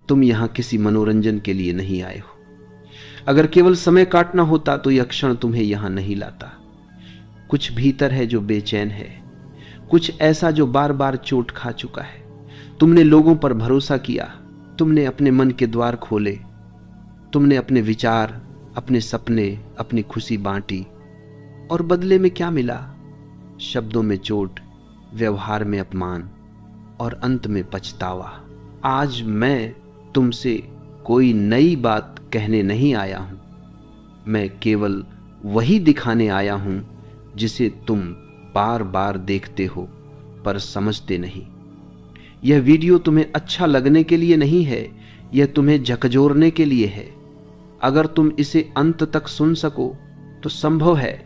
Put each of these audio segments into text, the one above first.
तुम यहां किसी मनोरंजन के लिए नहीं आए हो। अगर केवल समय काटना होता तो यह क्षण तुम्हें यहां नहीं लाता। कुछ भीतर है जो बेचैन है, कुछ ऐसा जो बार बार चोट खा चुका है। तुमने लोगों पर भरोसा किया, तुमने अपने मन के द्वार खोले, तुमने अपने विचार, अपने सपने, अपनी खुशी बांटी, और बदले में क्या मिला? शब्दों में चोट, व्यवहार में अपमान और अंत में पछतावा। आज मैं तुमसे कोई नई बात कहने नहीं आया हूं, मैं केवल वही दिखाने आया हूं जिसे तुम बार बार देखते हो पर समझते नहीं। यह वीडियो तुम्हें अच्छा लगने के लिए नहीं है, यह तुम्हें झकझोरने के लिए है। अगर तुम इसे अंत तक सुन सको तो संभव है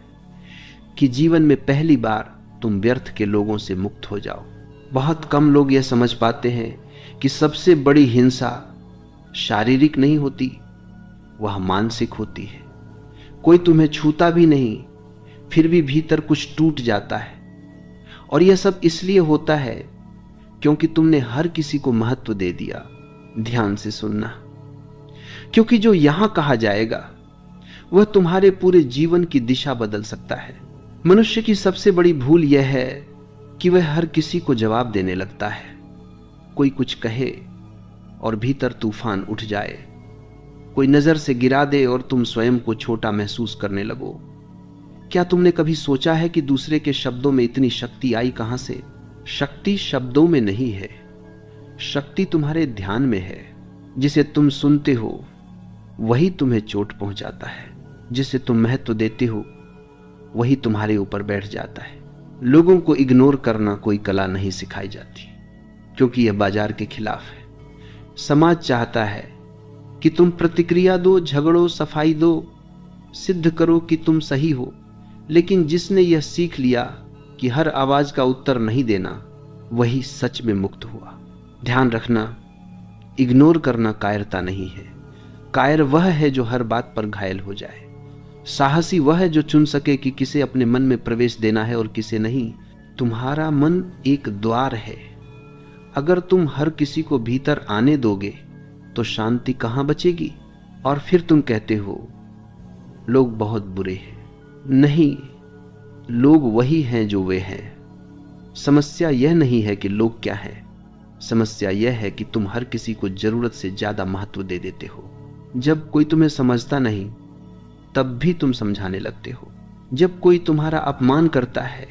कि जीवन में पहली बार तुम व्यर्थ के लोगों से मुक्त हो जाओ। बहुत कम लोग यह समझ पाते हैं कि सबसे बड़ी हिंसा शारीरिक नहीं होती, वह मानसिक होती है। कोई तुम्हें छूता भी नहीं, फिर भी भीतर कुछ टूट जाता है। और यह सब इसलिए होता है क्योंकि तुमने हर किसी को महत्व दे दिया। ध्यान से सुनना, क्योंकि जो यहां कहा जाएगा वह तुम्हारे पूरे जीवन की दिशा बदल सकता है। मनुष्य की सबसे बड़ी भूल यह है कि वह हर किसी को जवाब देने लगता है। कोई कुछ कहे और भीतर तूफान उठ जाए, कोई नजर से गिरा दे और तुम स्वयं को छोटा महसूस करने लगो। क्या तुमने कभी सोचा है कि दूसरे के शब्दों में इतनी शक्ति आई कहां से? शक्ति शब्दों में नहीं है, शक्ति तुम्हारे ध्यान में है। जिसे तुम सुनते हो वही तुम्हें चोट पहुंचाता है, जिसे तुम महत्व देते हो वही तुम्हारे ऊपर बैठ जाता है। लोगों को इग्नोर करना कोई कला नहीं सिखाई जाती, क्योंकि यह बाजार के खिलाफ है। समाज चाहता है कि तुम प्रतिक्रिया दो, झगड़ो, सफाई दो, सिद्ध करो कि तुम सही हो। लेकिन जिसने यह सीख लिया कि हर आवाज का उत्तर नहीं देना, वही सच में मुक्त हुआ। ध्यान रखना, इग्नोर करना कायरता नहीं है। कायर वह है जो हर बात पर घायल हो जाए। साहसी वह है जो चुन सके कि किसे अपने मन में प्रवेश देना है और किसे नहीं। तुम्हारा मन एक द्वार है, अगर तुम हर किसी को भीतर आने दोगे तो शांति कहां बचेगी? और फिर तुम कहते हो लोग बहुत बुरे हैं। नहीं, लोग वही हैं जो वे हैं। समस्या यह नहीं है कि लोग क्या हैं, समस्या यह है कि तुम हर किसी को जरूरत से ज्यादा महत्व दे देते हो। जब कोई तुम्हें समझता नहीं तब भी तुम समझाने लगते हो। जब कोई तुम्हारा अपमान करता है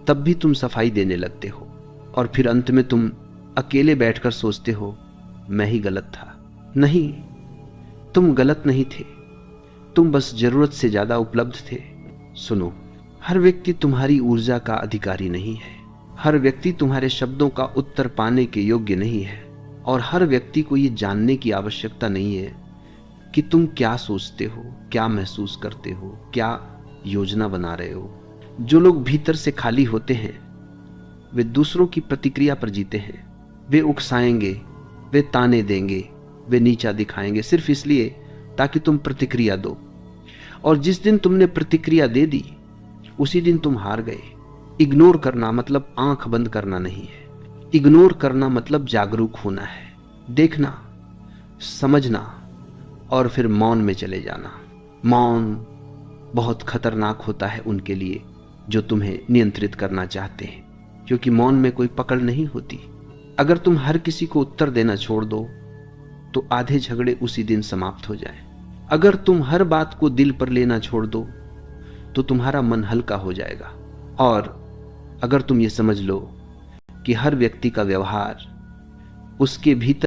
तब भी तुम सफाई देने लगते हो। और फिर अंत में तुम अकेले बैठकर सोचते हो मैं ही गलत था। नहीं, तुम गलत नहीं थे, तुम बस जरूरत से ज्यादा उपलब्ध थे। सुनो, हर व्यक्ति तुम्हारी ऊर्जा का अधिकारी नहीं है, हर व्यक्ति तुम्हारे शब्दों का उत्तर पाने के योग्य नहीं है, और हर व्यक्ति को यह जानने की आवश्यकता नहीं है कि तुम क्या सोचते हो, क्या महसूस करते हो, क्या योजना बना रहे हो। जो लोग भीतर से खाली होते हैं वे दूसरों की प्रतिक्रिया पर जीते हैं। वे उकसाएंगे, वे ताने देंगे, वे नीचा दिखाएंगे, सिर्फ इसलिए ताकि तुम प्रतिक्रिया दो। और जिस दिन तुमने प्रतिक्रिया दे दी उसी दिन तुम हार गए। इग्नोर करना मतलब आंख बंद करना नहीं है, इग्नोर करना मतलब जागरूक होना है, देखना, समझना और फिर मौन में चले जाना। मौन बहुत खतरनाक होता है उनके लिए जो तुम्हें नियंत्रित करना चाहते हैं, क्योंकि मौन में कोई पकड़ नहीं होती। अगर तुम हर किसी को उत्तर देना छोड़ दो तो आधे झगड़े उसी दिन समाप्त हो जाएं। अगर तुम हर बात को दिल पर लेना छोड़ दो तो तुम्हारा मन हल्का हो जाएगा। और अगर तुम ये समझ लो कि हर व्यक्ति का व्यवहार उसके भीतर